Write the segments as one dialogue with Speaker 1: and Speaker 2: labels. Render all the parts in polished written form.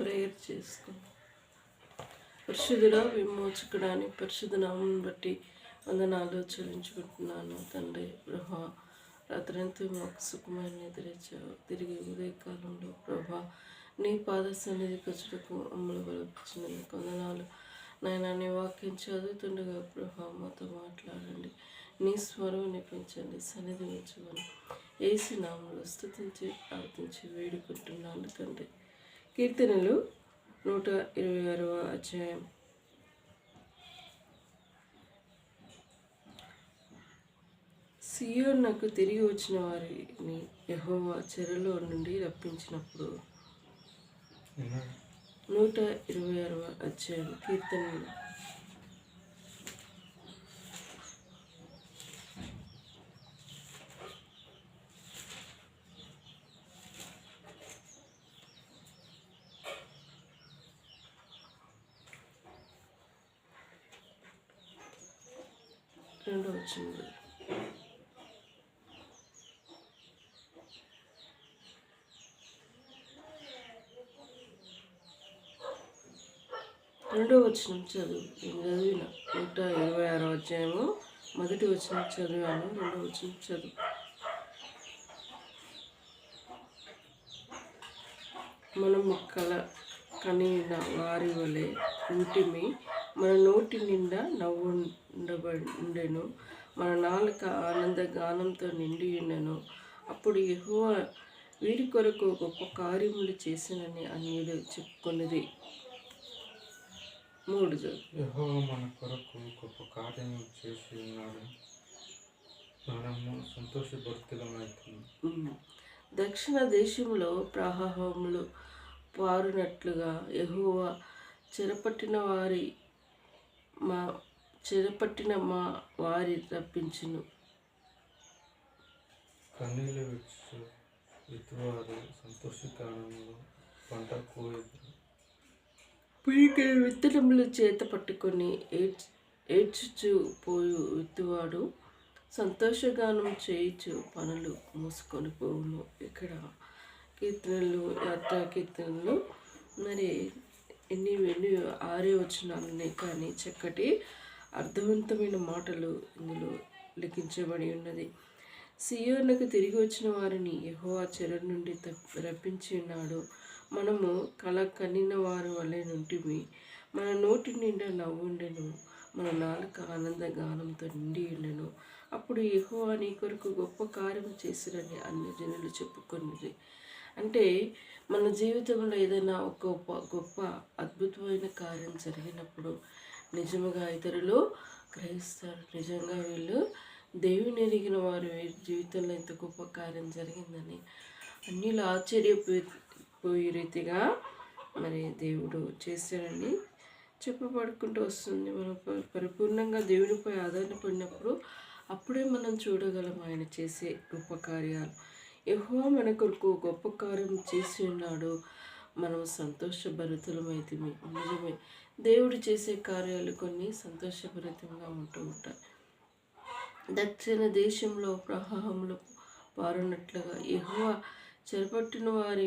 Speaker 1: Prayer చేసుకుందాం. పరిశుద్ధుడా, విమోచకుడాని పరిశుద్ధ నామం బట్టి వందనాలు చెల్లించుకుంటున్నాను తండ్రి. ప్రభా, రాత్రంతా మాకు సుఖమైన నిద్రించావు. తిరిగి ఉదయకాలంలో ప్రభా నీ పాద సన్నిధికి వచ్చుటకు అమ్మలు బలపించినందుకు వందనాలు నాయన. నీ వాక్యం చదువుతుండగా ప్రభా మాతో మాట్లాడండి, నీ స్వరం వినిపించండి, సన్నిధి ఉంచమని యేసు నామములో స్తుతించి ప్రార్థించి వేడుకుంటున్నాను తండ్రి. కీర్తనలు 126వ అధ్యాయం. సియోనుకు తిరిగి వచ్చిన వారిని యెహోవా చెరలో నుండి రప్పించినప్పుడు. 126వ అధ్యాయం కీర్తనలు. రెండవ వచనం. రెండవ వచనం చదువు. నేను చదివిన 126వ అధ్యాయము మొదటి వచనం చదివాను. రెండవ వచనం చదువు. మనము కనిన వారి వలె ఉంటిమి, మన నోటి నిండా నవ్వుండెను, మన నాలుక ఆనంద గానంతో నిండి ఉండెను. అప్పుడు యెహోవా వీరి కొరకు గొప్ప కార్యములు చేసినని అన్యులు చెప్పుకొనిరి. 3.
Speaker 2: యెహోవా మన కొరకు గొప్ప కార్యములు చేసి ఉన్నాడు, మనము సంతోషభరితులమైతిమి.
Speaker 1: దక్షిణ దేశంలో ప్రవాహములు పారునట్లుగా యెహోవా చెరపట్టిన మా వారి రప్పించును.
Speaker 2: కన్నీళ్లు విత్తువారు సంతోషగానములో పంట కోయుదురు.
Speaker 1: పిడికెడు విత్తనములు చేత పట్టుకొని ఏడ్చుచు పోయు విత్తువాడు సంతోషగానం చేయుచు పనులు మూసుకొని పోవును. ఇక్కడ కీర్తనలు, యాత్రా కీర్తనలు మరి ఎన్ని 6 వచనాలనే కానీ చక్కటి అర్థవంతమైన మాటలు ఇందులో లిఖించబడి ఉన్నది. సియోనుకు తిరిగి వచ్చిన వారిని యెహోవా చెర నుండి రప్పించి ఉన్నాడు. మనము కనిన వారి వలె నుంటిమి, మన నోటి నిండా నవ్వుండెను, మన నాలుక ఆనంద గానంతో నిండి ఉండెను. అప్పుడు యెహోవా నీ కొరకు గొప్ప కార్యం చేసిరని అన్ని జనులు చెప్పుకొనిరి. అంటే మన జీవితంలో ఏదైనా ఒక గొప్ప అద్భుతమైన కార్యం జరిగినప్పుడు నిజంగా ఇతరులు గ్రహిస్తారు, నిజంగా వీళ్ళు దేవుని ఎరిగిన వారు, వీరి జీవితంలో ఇంత గొప్ప కార్యం జరిగిందని అన్నిలో ఆశ్చర్యపోయే రీతిగా మరి దేవుడు చేశారని చెప్పబడుకుంటూ వస్తుంది. మనం పరిపూర్ణంగా దేవునిపై ఆధారపడినప్పుడు అప్పుడే మనం చూడగలం ఆయన చేసే గొప్ప కార్యాలు. యెహోవా మన కొరకు గొప్ప కార్యం చేసి ఉన్నాడు, మనం సంతోషభరితులమైతిమి. నిజమే, దేవుడు చేసే కార్యాలు కొన్ని సంతోషభరితంగా ఉంటాయి. దక్షిణ దేశంలో ప్రవాహములు పారునట్లుగా యెహోవా చెరపట్టిన వారి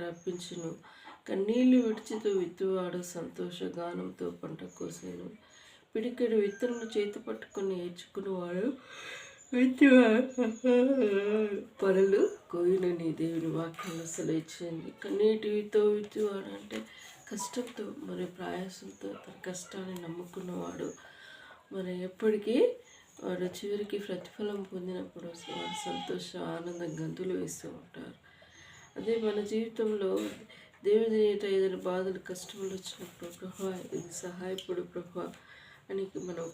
Speaker 1: రప్పించును. కన్నీళ్లు విడిచితో విత్తువాడు సంతోషగానంతో పంట కోసేను. పిడికెడు విత్తనము చేతి పట్టుకొని ఏడ్చుకునేవాడు పనులు కోయినని దేవుని వాక్యంలో సెలవిచ్చింది. కన్నీటితో విత్తువాడు అంటే కష్టంతో మరి ప్రయాసంతో తన కష్టాన్ని నమ్ముకున్నవాడు మరి ఎప్పటికీ వాడు చివరికి ప్రతిఫలం పొందినప్పుడు వారు సంతోష ఆనంద గంతులు వేస్తూ ఉంటారు. అదే మన జీవితంలో దేవుని ఏదైనా బాధలు కష్టములు వచ్చినప్పుడు ప్రభా ఇది సహాయపడు ప్రభా అని మనం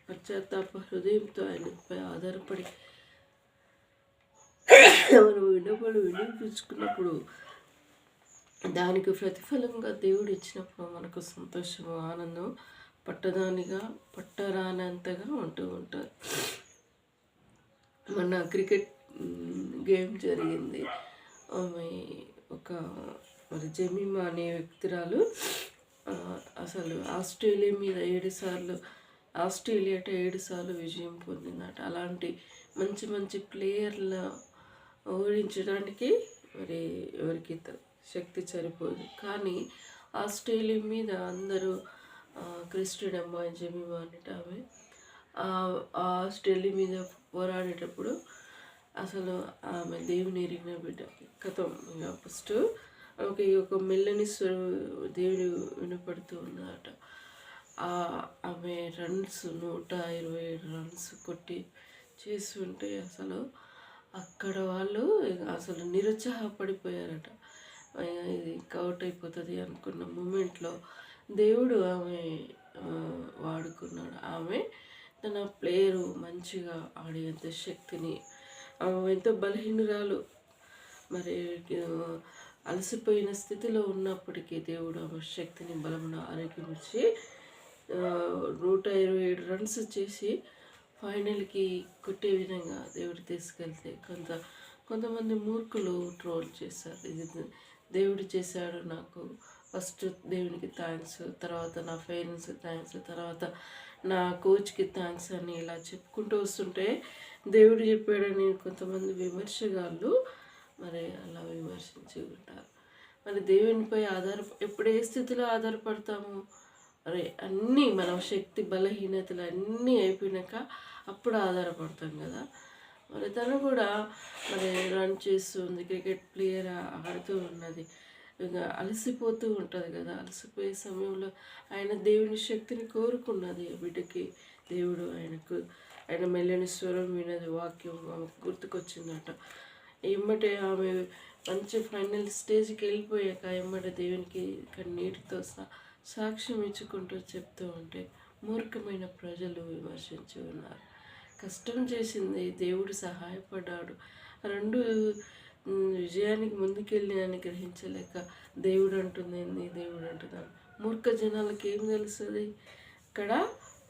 Speaker 1: పశ్చాత్తాప హృదయంతో ఆయనపై ఆధారపడి మనం వినిపించుకున్నప్పుడు దానికి ప్రతిఫలంగా దేవుడు ఇచ్చినప్పుడు మనకు సంతోషము, ఆనందం పట్టరానంతగా ఉంటూ ఉంటారు. మొన్న క్రికెట్ గేమ్ జరిగింది. ఆమె మరి జమీమా అనే వ్యక్తురాలు అసలు ఆస్ట్రేలియా మీద 7 సార్లు 7 సార్లు విజయం పొందిందట. అలాంటి మంచి మంచి ప్లేయర్ల ఓడించడానికి మరి ఎవరికి శక్తి సరిపోదు. కానీ ఆస్ట్రేలియా మీద అందరూ క్రిస్టియన్ అమ్మాయి జెమిమా అనేట ఆమె ఆస్ట్రేలియా మీద పోరాడేటప్పుడు అసలు ఆమె దేవుని ఎరిగిన బిడ్డ కథం. ఇంకా ఫస్ట్ ఆమెకి ఒక మెల్లని దేవుడు వినపడుతూ ఉన్నదట. ఆమె రన్స్ 127 రన్స్ కొట్టి చేస్తుంటే అసలు అక్కడ వాళ్ళు అసలు నిరుత్సాహపడిపోయారట. ఇది అవుట్ అయిపోతుంది అనుకున్న మూమెంట్లో దేవుడు ఆమె వాడుకున్నాడు. ఆమె తన ప్లేయరు మంచిగా ఆడేంత శక్తిని, ఆమె ఎంతో బలహీనురాలు, మరి అలసిపోయిన స్థితిలో ఉన్నప్పటికీ దేవుడు ఆమె శక్తిని బలమున ఆరోగ్యమిచ్చి 127 రన్స్ చేసి ఫైనల్కి కొట్టే విధంగా దేవుడు తీసుకెళ్తే కొంతమంది మూర్ఖులు ట్రోల్ చేశారు. ఇది దేవుడు చేశాడు, నాకు ఫస్ట్ దేవునికి థ్యాంక్స్, తర్వాత నా పేరెంట్స్కి థ్యాంక్స్, తర్వాత నా కోచ్కి థ్యాంక్స్ అని ఇలా చెప్పుకుంటూ వస్తుంటే దేవుడు చెప్పాడని కొంతమంది విమర్శగాళ్ళు మరి అలా విమర్శించి ఉంటారు. మరి దేవునిపై ఎప్పుడు ఏ స్థితిలో ఆధారపడతాము? మరి అన్నీ మన శక్తి బలహీనతలు అన్నీ అయిపోయినాక అప్పుడు ఆధారపడతాం కదా. మరి తను కూడా మరి రన్ చేస్తుంది, క్రికెట్ ప్లేయర్ ఆడుతూ ఉన్నది, ఇంకా అలసిపోతూ ఉంటుంది కదా. అలసిపోయే సమయంలో ఆయన దేవుని శక్తిని కోరుకున్నది బిడ్డకి. దేవుడు ఆయన మెల్లని స్వరం వినది, వాక్యం ఆమెకు గుర్తుకొచ్చిందట. ఎమ్మటే ఆమె మంచి ఫైనల్ స్టేజ్కి వెళ్ళిపోయాక ఎమ్మటే దేవునికి కన్నీటితో సాక్ష్యం ఇచ్చుకుంటూ చెప్తూ ఉంటే మూర్ఖమైన ప్రజలు విమర్శించి ఉన్నారు. కష్టం చేసింది, దేవుడు సహాయపడ్డాడు, రెండు విజయానికి ముందుకెళ్ళి అని గ్రహించలేక దేవుడు అంటుంది మూర్ఖ జనాలకి ఏం తెలుస్తుంది? ఇక్కడ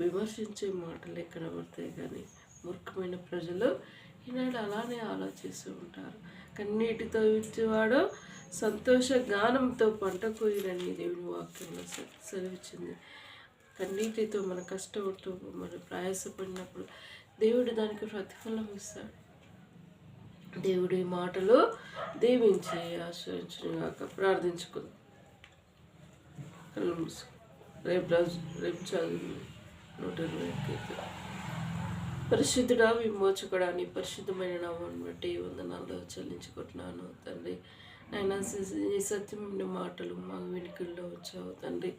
Speaker 1: విమర్శించే మాటలే కనబడతాయి, కానీ మూర్ఖమైన ప్రజలు ఈనాడు అలానే ఆలోచిస్తూ ఉంటారు. కన్నీటితో ఇచ్చేవాడు సంతోష గానంతో పంట కోయిరని దేవుని వాక్యంలో సెలవిచ్చింది. కన్నీటితో మన కష్టపడుతూ మన ప్రయాసపడినప్పుడు దేవుడు దానికి ప్రతిఫలం ఇస్తాడు. దేవుడి మాటలు దీవించి ఆశ్రయించుగాక. ప్రార్థించుకుందాం. రేపు చదువు 120 పరిశుద్ధుడా, విమోచకుడా, నీ పరిశుద్ధమైన నామాన్ని బట్టి వందనాలు చెల్లించుకుంటున్నాను తండ్రి. నాయన ఈ సత్యమైన మాటలు మా వెనుకల్లో వచ్చావు తండ్రి.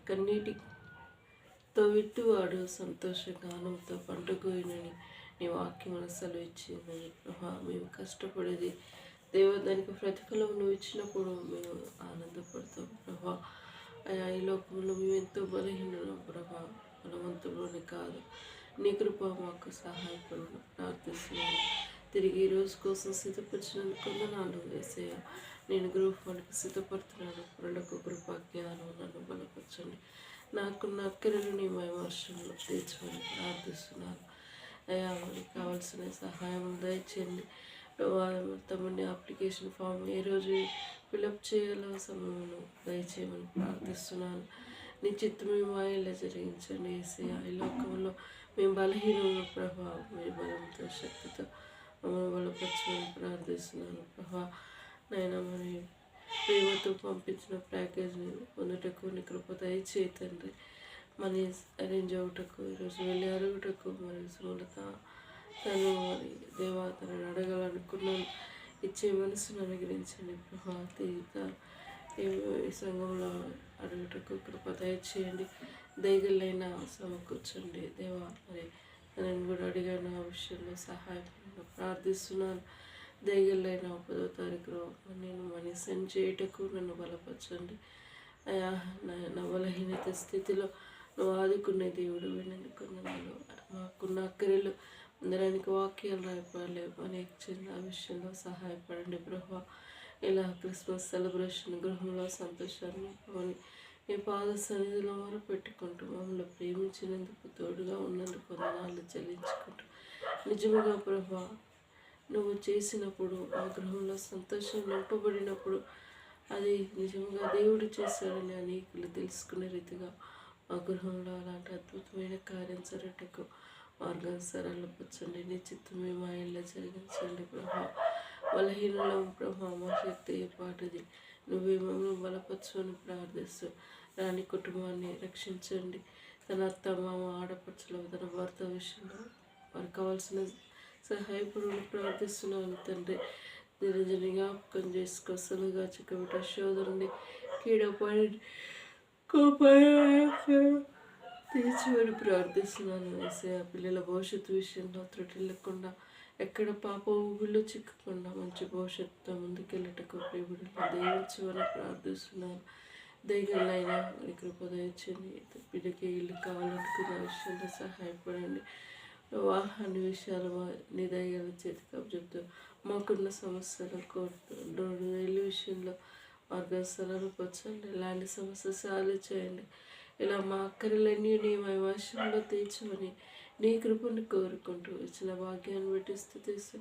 Speaker 1: కన్నీటితో విట్టువాడు సంతోష గానంతో పండుగోయినని నీ వాక్యం సెలవిచ్చింది ప్రభా. మేము కష్టపడేది దానికి ప్రతిఫలం నువ్వు ఇచ్చినప్పుడు మేము ఆనందపడతాం ప్రభా. ఈ లోకంలో మేము ఎంతో బలహీనం ప్రభా, బలవంతులోనే కాదు. నీ కృప మాకు సహాయపడను ప్రార్థిస్తున్నాను. తిరిగి ఈ రోజు కోసం సిద్ధపరిచినందుకు వందనాలు యేసయ్య. నేను గ్రూప్ 1కి సిద్ధపడుతున్నాను. పురులకు కృపా జ్ఞానం నన్ను బలపరచండి. నాకున్న అక్కరలు నీ మహిమర్షంలో తీర్చమని ప్రార్థిస్తున్నాను. అయ్యా, మనకి కావాల్సిన సహాయం దయచేయండి. తమని అప్లికేషన్ ఫామ్ ఏ రోజు ఫిలప్ చేయాలో సమయంలో దయచేయమని ప్రార్థిస్తున్నాను. నీ చిత్తమే మాయలా జరిగించండి యేసయ్య. ఈ లోకంలో మేము బలహీనమైన ప్రభావం మీ బలంతో శక్తితో మమ్మల్ని బలపరచమని ప్రార్థిస్తున్నాను ప్రభా. నాయన మరి ప్రేమతో పంపించిన ప్యాకేజ్ని పొందుటకు నీ కృప దయచేయి తండ్రి. మనీ అరేంజ్ అవుటకు ఈరోజు వెళ్ళి అడుగుటకు మరి సుమలత తను మరి దేవా తనని అడగాలనుకున్నాను, ఇచ్చే మనసును అనుగ్రహించండి ప్రభా. ఈ సంఘంలో అడుగుటకు కృప దయచేయండి. దయగలైన సమకూర్చండి దేవా. మరి తనని కూడా అడిగిన విషయంలో సహాయపడి ప్రార్థిస్తున్నాను. దయగలైన 10వ తారీఖులో నేను మనీ సెండ్ చేయటకు నన్ను బలపరచండి. నా బలహీనత స్థితిలో నువ్వు ఆదుకునే దేవుడు వినందుకు మాకున్న అక్కరలు అందరానికి వాక్యాలు రాయపాలి అనేక చిన్న విషయంలో సహాయపడండి ప్రభా. ఇలా క్రిస్మస్ సెలబ్రేషన్ గృహంలో సంతోషాన్ని నీ పాద సన్నిధిలో మనం పెట్టుకుంటూ మమ్మల్ని ప్రేమించినందుకు తోడుగా ఉన్నందుకు వందనాలు చెల్లించుకుంటూ నిజముగా ప్రభా నువ్వు చేసినప్పుడు ఆ గృహంలో సంతోషం నింపబడినప్పుడు అది నిజంగా దేవుడు చేశాడని అనేకులు తెలుసుకునే రీతిగా ఆ గృహంలో అలాంటి అద్భుతమైన కార్యం జరగటకు మార్గం సరళపరచండి. నీ చిత్తమే మా ఇళ్ళ జరిగించండి ప్రభా. బలహీనలం ప్రభా, మా శక్తి ఏపాటిది, నువ్వే మమ్మల్ని బలపరచమని ప్రార్థిస్తూ రాణి కుటుంబాన్ని రక్షించండి. తన అత్త మామ ఆడపడుచుల తన భర్త విషయంలో వారికి కావాల్సిన సహాయపడుని ప్రార్థిస్తున్నాను తండ్రి. నిరంజని జ్ఞాపకం చేసుకో, సులుగా చిక్కబెట్ట శోధనని కీడపడి తీర్చివని ప్రార్థిస్తున్నాను. వేసే పిల్లల భవిష్యత్తు విషయంలో త్రుటిల్లకుండా ఎక్కడ పాప ఊబిలో చిక్కకుండా మంచి భవిష్యత్తుతో ముందుకెళ్ళటకు ప్రేమిడులు దయచేయమని ప్రార్థిస్తున్నాను. దయగలైనా మీ కృప దయచేయండి. బిడ్డకి ఇల్లు కావాలనుకున్న విషయంలో సహాయపడండి. వాహన విషయాలు నీ దయగల చేతికి చెప్తూ మాకున్న సమస్యలు కోరుతూ ఇల్లు విషయంలో మార్గస్థలను పొచ్చండి. ఇలాంటి సమస్య సాల్వ్ చేయండి. ఇలా మా అక్కర్లన్నీ నీ మహిమాశంలో తీర్చమని నీ కృపను కోరుకుంటూ ఇచ్చిన భాగ్యాన్ని బట్టి స్థుతిస్తూ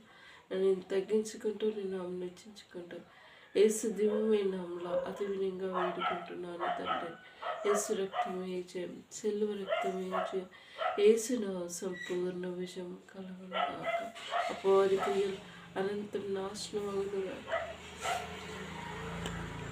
Speaker 1: నేను తగ్గించుకుంటూ నేను హెచ్చించుకుంటూ ఏసు దివ్యమైన నామములో అతి వినయంగా వేడుకుంటున్నాను తండ్రి. ఏసు రక్తమే జయం, సెల్వ రక్తమే జయం. ఏసున సంపూర్ణ విజయం కలుగును గాక. అపవాది క్రియలు అనంతం నాశనం అగును గాక.